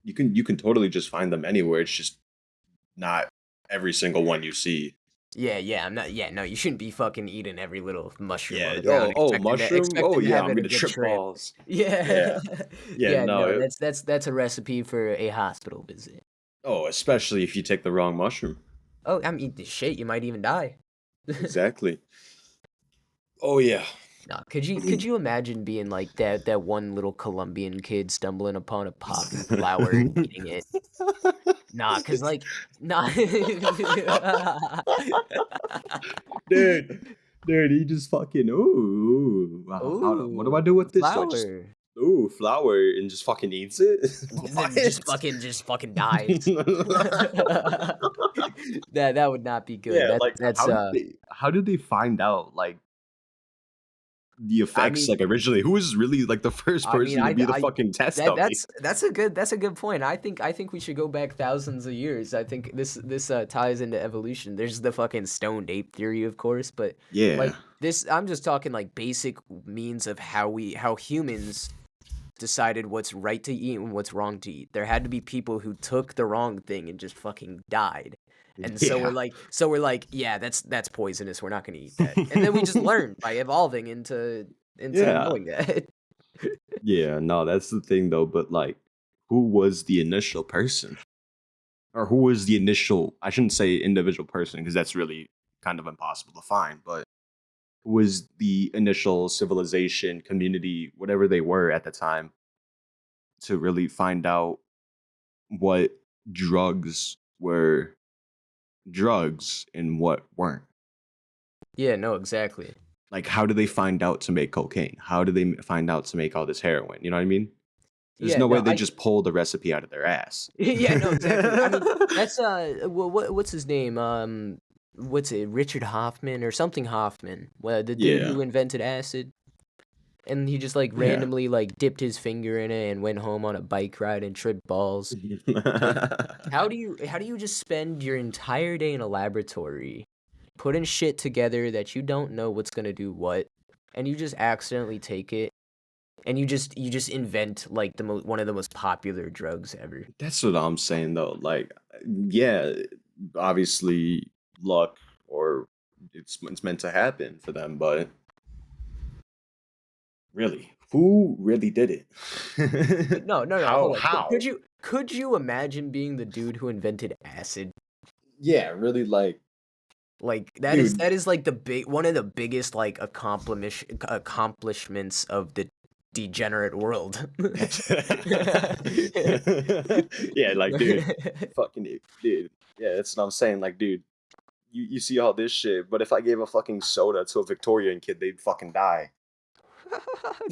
[SPEAKER 2] You can totally just find them anywhere. It's just not every single one you see.
[SPEAKER 1] Yeah, yeah, I'm not. Yeah, no, you shouldn't be fucking eating every little mushroom on
[SPEAKER 2] Yeah.
[SPEAKER 1] the ground,
[SPEAKER 2] Mushroom. Oh
[SPEAKER 1] expecting to
[SPEAKER 2] yeah,
[SPEAKER 1] have
[SPEAKER 2] I'm
[SPEAKER 1] it a
[SPEAKER 2] gonna
[SPEAKER 1] good
[SPEAKER 2] trip
[SPEAKER 1] trip.
[SPEAKER 2] balls.
[SPEAKER 1] Yeah,
[SPEAKER 2] Yeah. Yeah.
[SPEAKER 1] yeah,
[SPEAKER 2] No.
[SPEAKER 1] no, that's a recipe for a hospital visit.
[SPEAKER 2] Oh, especially if you take the wrong mushroom.
[SPEAKER 1] Oh, I mean, shit, you might even die.
[SPEAKER 2] Exactly. Oh yeah.
[SPEAKER 1] Nah, could you imagine being like that one little Colombian kid stumbling upon a poppy flower and eating it? Nah, cause like nah.
[SPEAKER 2] dude, dude, he just fucking what do I
[SPEAKER 1] Ooh,
[SPEAKER 2] do with this? Do I just
[SPEAKER 1] flower.
[SPEAKER 2] flower and just fucking eats it? What?
[SPEAKER 1] Then just fucking dies. That would not be good.
[SPEAKER 2] Yeah, like
[SPEAKER 1] That's
[SPEAKER 2] how did they find out like the
[SPEAKER 1] I
[SPEAKER 2] effects
[SPEAKER 1] mean
[SPEAKER 2] like originally? Who was really like the first
[SPEAKER 1] I mean
[SPEAKER 2] person to be the fucking test dummy?
[SPEAKER 1] that's a good point. I think we should go back thousands of years. I think this ties into evolution. There's the fucking stoned ape theory, of course, but like
[SPEAKER 2] Yeah.
[SPEAKER 1] this I'm just talking like basic means of how humans decided what's right to eat and what's wrong to eat. There had to be people who took the wrong thing and just fucking died. And
[SPEAKER 2] Yeah.
[SPEAKER 1] so we're like, yeah, that's poisonous. We're not gonna eat that. And then we just learned by evolving into
[SPEAKER 2] Yeah.
[SPEAKER 1] knowing that.
[SPEAKER 2] Yeah, no, that's the thing though. But like, who was the initial person, or who was the initial? I shouldn't say individual person because that's really kind of impossible to find. But who was the initial civilization, community, whatever they were at the time, to really find out what drugs were drugs and what weren't?
[SPEAKER 1] Yeah, no, exactly.
[SPEAKER 2] Like, how do they find out to make cocaine? How do they find out to make all this heroin? You know what I mean? There's
[SPEAKER 1] Yeah,
[SPEAKER 2] no way
[SPEAKER 1] no,
[SPEAKER 2] they just pull the recipe out of their ass.
[SPEAKER 1] yeah, no, exactly. I mean, that's what's his name? What's it? Richard Hoffman or something Hoffman? Well, the dude
[SPEAKER 2] Yeah.
[SPEAKER 1] who invented acid, and he just like
[SPEAKER 2] Yeah.
[SPEAKER 1] randomly like dipped his finger in it and went home on a bike ride and tripped balls. Like, how do you just spend your entire day in a laboratory, putting shit together that you don't know what's gonna do what, and you just accidentally take it, and you just invent like one of the most popular drugs ever.
[SPEAKER 2] That's what I'm saying though. Like, yeah, obviously luck, or it's meant to happen for them, but really, who really did it?
[SPEAKER 1] No, no, no,
[SPEAKER 2] how
[SPEAKER 1] hold on. Could
[SPEAKER 2] how?
[SPEAKER 1] you imagine being the dude who invented acid?
[SPEAKER 2] Yeah, really, like,
[SPEAKER 1] Like
[SPEAKER 2] dude.
[SPEAKER 1] that is like the big one of the biggest like accomplishments of the degenerate world.
[SPEAKER 2] Yeah, like, dude, fucking dude. Yeah, that's what I'm saying. Like, dude, you see all this shit, but if I gave a fucking soda to a Victorian kid, they'd fucking die.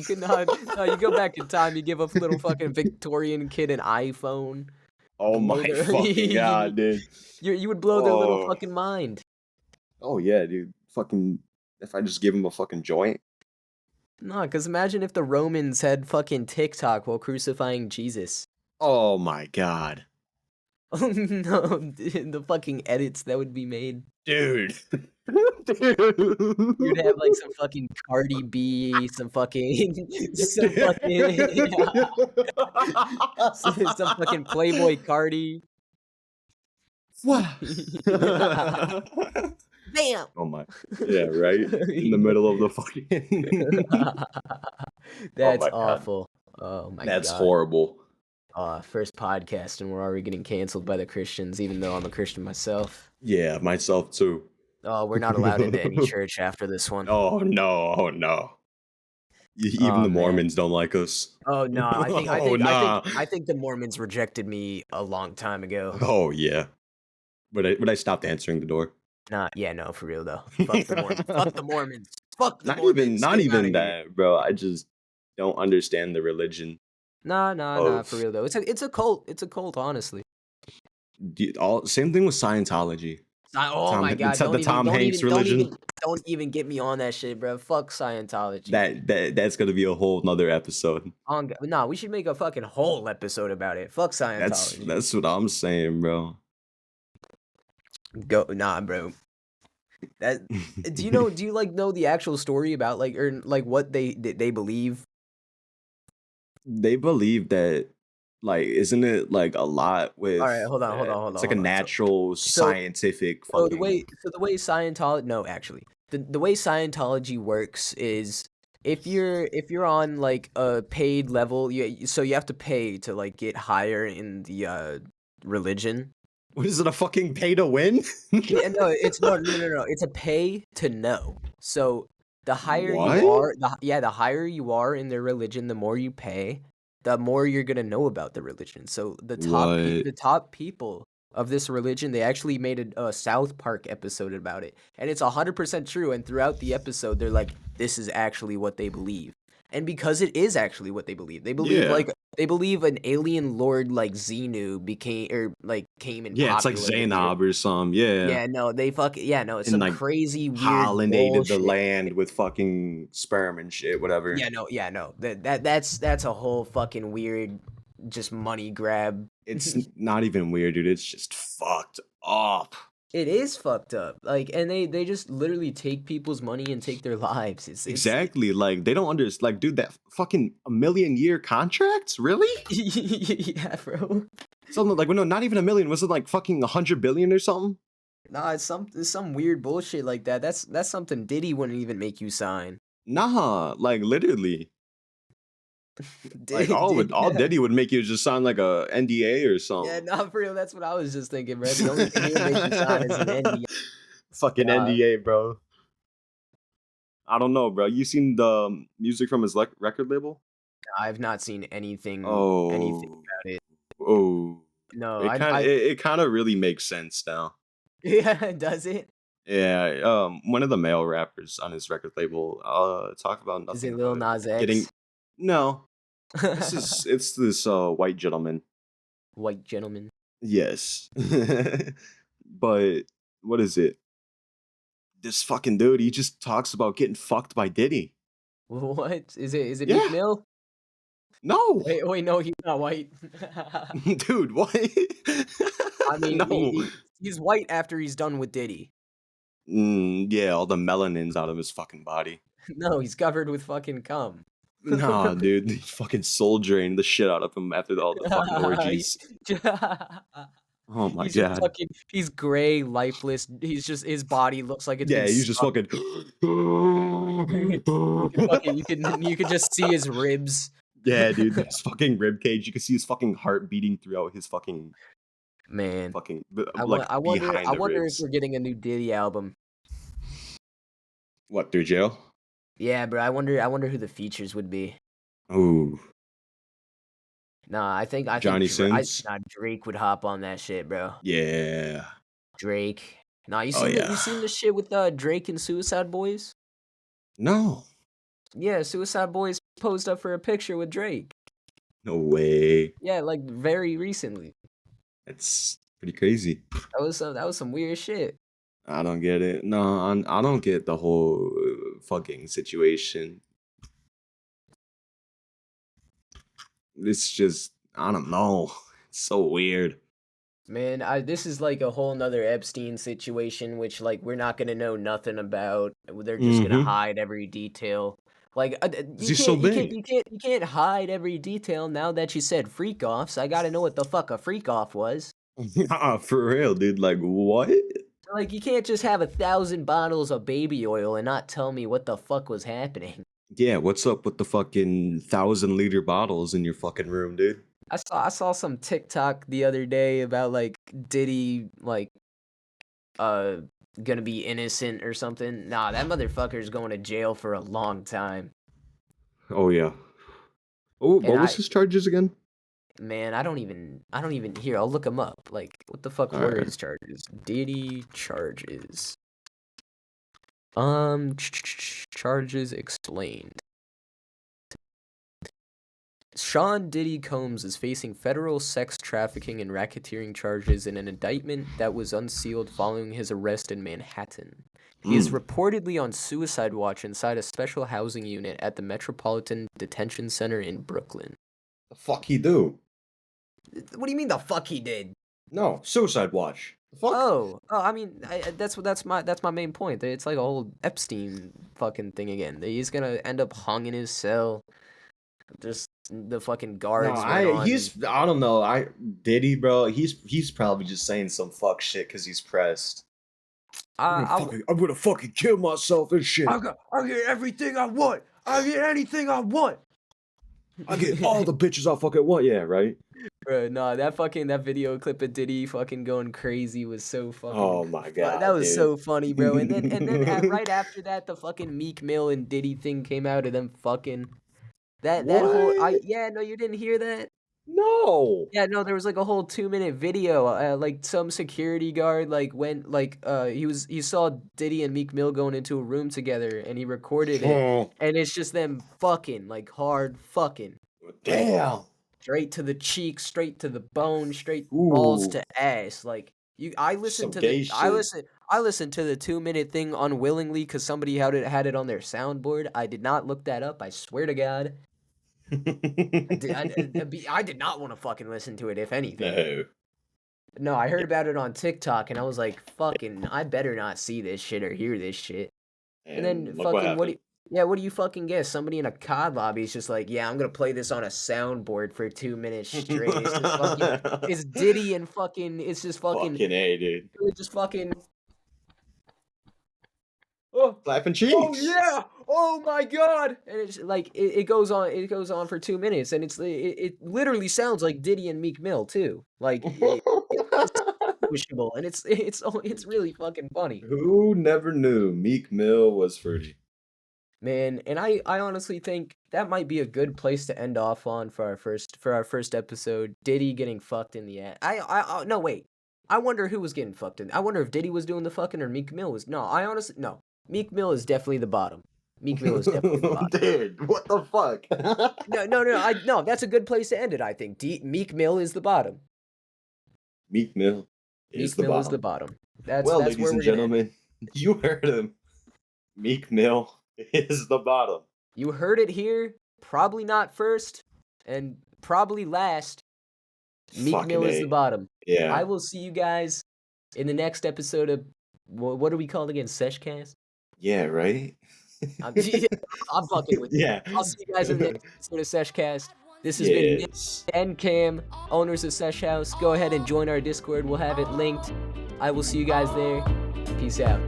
[SPEAKER 1] Good no, no, you go back in time, you give a little fucking Victorian kid an iPhone,
[SPEAKER 2] Oh my
[SPEAKER 1] blow their
[SPEAKER 2] fucking god, dude.
[SPEAKER 1] you would blow their little
[SPEAKER 2] Oh,
[SPEAKER 1] fucking mind.
[SPEAKER 2] oh yeah, dude. Fucking, if I just give him a fucking joint.
[SPEAKER 1] No, because imagine if the Romans had fucking TikTok while crucifying Jesus.
[SPEAKER 2] Oh my god,
[SPEAKER 1] Oh no, the fucking edits that would be made.
[SPEAKER 2] dude.
[SPEAKER 1] You'd have like some fucking Cardi B, some fucking, some fucking, some fucking Playboy Cardi.
[SPEAKER 2] What?
[SPEAKER 1] Bam!
[SPEAKER 2] Oh my. Yeah, right? In the middle of the fucking. Oh
[SPEAKER 1] That's
[SPEAKER 2] my god.
[SPEAKER 1] awful. Oh my
[SPEAKER 2] That's
[SPEAKER 1] god.
[SPEAKER 2] horrible.
[SPEAKER 1] First podcast, and we're already getting canceled by the Christians, even though I'm a Christian myself.
[SPEAKER 2] Yeah, myself too.
[SPEAKER 1] Oh, we're not allowed into any church after this one.
[SPEAKER 2] Oh no, oh no. Even
[SPEAKER 1] Oh
[SPEAKER 2] the
[SPEAKER 1] man.
[SPEAKER 2] Mormons don't like us.
[SPEAKER 1] Oh no, I think I
[SPEAKER 2] Oh
[SPEAKER 1] think I think
[SPEAKER 2] nah.
[SPEAKER 1] I think the Mormons rejected me a long time ago.
[SPEAKER 2] Oh yeah. But I stopped answering the door.
[SPEAKER 1] Nah, yeah, no, for real though. Fuck the Mormons. Fuck the Mormons. Fuck the
[SPEAKER 2] Not even
[SPEAKER 1] Mormons.
[SPEAKER 2] not
[SPEAKER 1] Get them out
[SPEAKER 2] even
[SPEAKER 1] of here.
[SPEAKER 2] that, bro. I just don't understand the religion
[SPEAKER 1] Nah, nah, nah, for
[SPEAKER 2] of
[SPEAKER 1] real though. It's a cult. It's a cult, honestly.
[SPEAKER 2] all same thing with Scientology.
[SPEAKER 1] Oh my god,
[SPEAKER 2] The Tom Hanks religion.
[SPEAKER 1] don't even get me on that shit, bro. Fuck Scientology.
[SPEAKER 2] That's gonna be a whole nother episode.
[SPEAKER 1] Nah, we should make a fucking whole episode about it. Fuck Scientology.
[SPEAKER 2] That's what I'm saying, bro.
[SPEAKER 1] Nah, bro. That do you like know the actual story about like or like what they believe?
[SPEAKER 2] They believe that, like, isn't it like a lot
[SPEAKER 1] All
[SPEAKER 2] with
[SPEAKER 1] right, hold on, hold on,
[SPEAKER 2] that?
[SPEAKER 1] hold
[SPEAKER 2] It's
[SPEAKER 1] on,
[SPEAKER 2] like a
[SPEAKER 1] hold on.
[SPEAKER 2] natural
[SPEAKER 1] So
[SPEAKER 2] scientific
[SPEAKER 1] so the
[SPEAKER 2] fucking.
[SPEAKER 1] way so the way Scientology no, actually. The way Scientology works is if you're on like a paid level, so you have to pay to like get higher in the religion.
[SPEAKER 2] What is it? A fucking pay to win?
[SPEAKER 1] Yeah, no, it's no. It's a pay to know. So the higher you
[SPEAKER 2] What?
[SPEAKER 1] are, the higher you are in their religion, the more you pay, the more you're gonna know about the religion. So
[SPEAKER 2] What?
[SPEAKER 1] the top people of this religion, they actually made a South Park episode about it, and it's 100% true. And throughout the episode, they're like, "This is actually what they believe," and because it is actually what they believe
[SPEAKER 2] Yeah.
[SPEAKER 1] like they believe an alien lord like Xenu came in
[SPEAKER 2] Yeah, it's like
[SPEAKER 1] popularity.
[SPEAKER 2] Zainab or some. Yeah.
[SPEAKER 1] Yeah, no, they fuck yeah, no, it's
[SPEAKER 2] And
[SPEAKER 1] some
[SPEAKER 2] like
[SPEAKER 1] crazy weird
[SPEAKER 2] pollinated the
[SPEAKER 1] bullshit.
[SPEAKER 2] land with fucking sperm and shit, whatever.
[SPEAKER 1] Yeah, no. That's a whole fucking weird just money grab.
[SPEAKER 2] It's not even weird, dude. It's just fucked up.
[SPEAKER 1] It is fucked up. Like and they just literally take people's money and take their lives. It's
[SPEAKER 2] Exactly. Like, they don't understand. Like, dude, that fucking a million year contracts? Really?
[SPEAKER 1] yeah, bro.
[SPEAKER 2] Something like, well, no, not even a million. Was it like fucking 100 billion or something?
[SPEAKER 1] Nah, it's some weird bullshit like that. That's something Diddy wouldn't even make you sign.
[SPEAKER 2] Nah, like, literally. Like
[SPEAKER 1] Did
[SPEAKER 2] all Diddy would make you just sound like a NDA or
[SPEAKER 1] yeah,
[SPEAKER 2] something.
[SPEAKER 1] not for real. That's what I was just thinking, bro. The only thing he would make you sound is an NDA.
[SPEAKER 2] Fucking NDA, bro. I don't know, bro. You seen the music from his record label?
[SPEAKER 1] I've not seen anything
[SPEAKER 2] Oh,
[SPEAKER 1] about it.
[SPEAKER 2] oh.
[SPEAKER 1] No,
[SPEAKER 2] It kind of really makes sense now.
[SPEAKER 1] yeah, does it?
[SPEAKER 2] Yeah, one of the male rappers on his record label talk about
[SPEAKER 1] Is it
[SPEAKER 2] nothing
[SPEAKER 1] Lil
[SPEAKER 2] but
[SPEAKER 1] Nas
[SPEAKER 2] getting
[SPEAKER 1] X?
[SPEAKER 2] no. It's this white gentleman.
[SPEAKER 1] White gentleman.
[SPEAKER 2] Yes. But what is it? This fucking dude, he just talks about getting fucked by Diddy.
[SPEAKER 1] What? Is it Meek
[SPEAKER 2] Yeah.
[SPEAKER 1] Mill?
[SPEAKER 2] No.
[SPEAKER 1] Wait, no, he's not white.
[SPEAKER 2] Dude, what?
[SPEAKER 1] I mean,
[SPEAKER 2] No.
[SPEAKER 1] he's white after he's done with Diddy.
[SPEAKER 2] Yeah, all the melanins out of his fucking body.
[SPEAKER 1] No, he's covered with fucking cum.
[SPEAKER 2] Nah, dude, he fucking soul drained the shit out of him after all the fucking orgies. Oh my
[SPEAKER 1] He's just
[SPEAKER 2] god.
[SPEAKER 1] fucking he's gray, lifeless. He's just his body looks like it's
[SPEAKER 2] Yeah,
[SPEAKER 1] been
[SPEAKER 2] he's just
[SPEAKER 1] stuck.
[SPEAKER 2] fucking.
[SPEAKER 1] You could just see his ribs.
[SPEAKER 2] Yeah, dude, his fucking rib cage. You can see his fucking heart beating throughout his
[SPEAKER 1] Man,
[SPEAKER 2] like
[SPEAKER 1] I
[SPEAKER 2] behind the
[SPEAKER 1] wonder if
[SPEAKER 2] ribs.
[SPEAKER 1] we're getting a new Diddy album.
[SPEAKER 2] What, through jail?
[SPEAKER 1] Yeah, bro, I wonder who the features would be.
[SPEAKER 2] Ooh,
[SPEAKER 1] Nah, I think
[SPEAKER 2] Johnny Sins.
[SPEAKER 1] Drake would hop on that shit, bro.
[SPEAKER 2] Yeah.
[SPEAKER 1] Drake. Nah, you
[SPEAKER 2] Oh
[SPEAKER 1] seen
[SPEAKER 2] yeah.
[SPEAKER 1] the shit with Drake and Suicide Boys?
[SPEAKER 2] No.
[SPEAKER 1] Yeah, Suicide Boys posed up for a picture with Drake.
[SPEAKER 2] No way.
[SPEAKER 1] Yeah, like very recently.
[SPEAKER 2] That's pretty crazy.
[SPEAKER 1] That was some weird shit.
[SPEAKER 2] I don't get it. No, I don't get the whole fucking situation. It's just I don't know. It's so weird.
[SPEAKER 1] Man, this is like a whole nother Epstein situation, which like we're not gonna know nothing about. They're just gonna
[SPEAKER 2] Mm-hmm.
[SPEAKER 1] hide every detail. Like
[SPEAKER 2] Is he so big?
[SPEAKER 1] you can't hide every detail now that you said freak offs. I gotta know what the fuck a freak off was.
[SPEAKER 2] Nah, for real, dude. Like what?
[SPEAKER 1] Like you can't just have 1,000 bottles of baby oil and not tell me what the fuck was happening.
[SPEAKER 2] Yeah, what's up with the fucking 1,000 liter bottles in your fucking room, dude?
[SPEAKER 1] I saw some TikTok the other day about like Diddy like uh gonna be innocent or something. Nah, that motherfucker's going to jail for a long time.
[SPEAKER 2] Oh yeah. Oh,
[SPEAKER 1] And
[SPEAKER 2] what was his charges again?
[SPEAKER 1] man, I don't even here. I'll look him up. Like what the fuck
[SPEAKER 2] All
[SPEAKER 1] were
[SPEAKER 2] right.
[SPEAKER 1] his charges? Diddy charges. Charges explained. Sean Diddy Combs is facing federal sex trafficking and racketeering charges in an indictment that was unsealed following his arrest in Manhattan. He is
[SPEAKER 2] Mm.
[SPEAKER 1] reportedly on suicide watch inside a special housing unit at the Metropolitan Detention Center in Brooklyn.
[SPEAKER 2] The fuck he do?
[SPEAKER 1] What do you mean the fuck he did?
[SPEAKER 2] No, suicide watch. The fuck?
[SPEAKER 1] I mean, that's my main point. It's like a whole Epstein fucking thing again. He's gonna end up hung in his cell. Just the fucking
[SPEAKER 2] No,
[SPEAKER 1] guards went on.
[SPEAKER 2] I don't know. Diddy, bro. He's probably just saying some fuck shit because he's pressed. I'm gonna fucking kill myself and shit.
[SPEAKER 1] I get everything I want. I get anything I want.
[SPEAKER 2] I get all the bitches I fucking want. Yeah, right.
[SPEAKER 1] Bro, nah, that video clip of Diddy fucking going crazy was so fucking.
[SPEAKER 2] Oh my god,
[SPEAKER 1] That was
[SPEAKER 2] dude.
[SPEAKER 1] so funny, bro. Right after that, the fucking Meek Mill and Diddy thing came out of them fucking. That whole
[SPEAKER 2] What?
[SPEAKER 1] yeah, no, you didn't hear that.
[SPEAKER 2] No.
[SPEAKER 1] Yeah, no, there was like a whole 2-minute video. Like some security guard like went like he saw Diddy and Meek Mill going into a room together and he recorded it,
[SPEAKER 2] Oh,
[SPEAKER 1] and it's just them fucking like hard fucking
[SPEAKER 2] damn.
[SPEAKER 1] straight to the cheek, straight to the bone, straight balls
[SPEAKER 2] Ooh,
[SPEAKER 1] to ass. Like I listened
[SPEAKER 2] some
[SPEAKER 1] to the
[SPEAKER 2] gay shit.
[SPEAKER 1] I listened to the 2-minute thing unwillingly because somebody had it on their soundboard. I did not look that up. I swear to God. I did not want to fucking listen to it, if anything.
[SPEAKER 2] No.
[SPEAKER 1] No, I heard about it on TikTok, and I was like, fucking, I better not see this shit or hear this shit. And then
[SPEAKER 2] And look what
[SPEAKER 1] fucking,
[SPEAKER 2] happened.
[SPEAKER 1] what do you fucking guess? Somebody in a COD lobby is just like, yeah, I'm gonna play this on a soundboard for 2 minutes straight. It's just fucking, it's Diddy and fucking, it's just fucking,
[SPEAKER 2] Fucking A, dude.
[SPEAKER 1] it's just fucking, oh,
[SPEAKER 2] Clapping
[SPEAKER 1] oh
[SPEAKER 2] cheeks.
[SPEAKER 1] yeah, oh my god, and it's like it goes on. It goes on for 2 minutes, and it literally sounds like Diddy and Meek Mill too. Like it's distinguishable, and it's really fucking funny.
[SPEAKER 2] Who never knew Meek Mill was fruity?
[SPEAKER 1] Man, and I honestly think that might be a good place to end off on for our first episode. Diddy getting fucked in the ass. No wait. I wonder who was getting fucked in. I wonder if Diddy was doing the fucking or Meek Mill was. No, I honestly no. Meek Mill is definitely the bottom. Meek Mill is definitely the bottom.
[SPEAKER 2] Dude, what the fuck?
[SPEAKER 1] No. That's a good place to end it. I think Meek Mill is the bottom.
[SPEAKER 2] Meek Mill is
[SPEAKER 1] Meek
[SPEAKER 2] the
[SPEAKER 1] Mill is the
[SPEAKER 2] bottom.
[SPEAKER 1] bottom. That's
[SPEAKER 2] Well,
[SPEAKER 1] that's
[SPEAKER 2] ladies
[SPEAKER 1] where
[SPEAKER 2] and
[SPEAKER 1] we're gonna end it.
[SPEAKER 2] gentlemen, you heard him. Meek Mill is the bottom.
[SPEAKER 1] You heard it here. Probably not first, and probably last. Meek
[SPEAKER 2] Fucking
[SPEAKER 1] Mill is the
[SPEAKER 2] A.
[SPEAKER 1] bottom. I
[SPEAKER 2] Yeah.
[SPEAKER 1] will see you guys in the next episode of what are we called again? SeshCast?
[SPEAKER 2] Yeah, right?
[SPEAKER 1] I'm, I'm fucking with you.
[SPEAKER 2] Yeah.
[SPEAKER 1] I'll see you guys in the next episode of SeshCast. This has been Nick
[SPEAKER 2] Yes.
[SPEAKER 1] and Cam, owners of Sesh House. Go ahead and join our Discord. We'll have it linked. I will see you guys there. Peace out.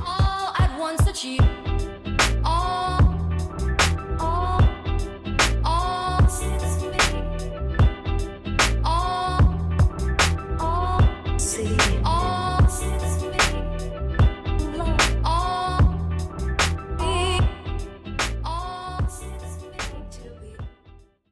[SPEAKER 3] All at once achieve.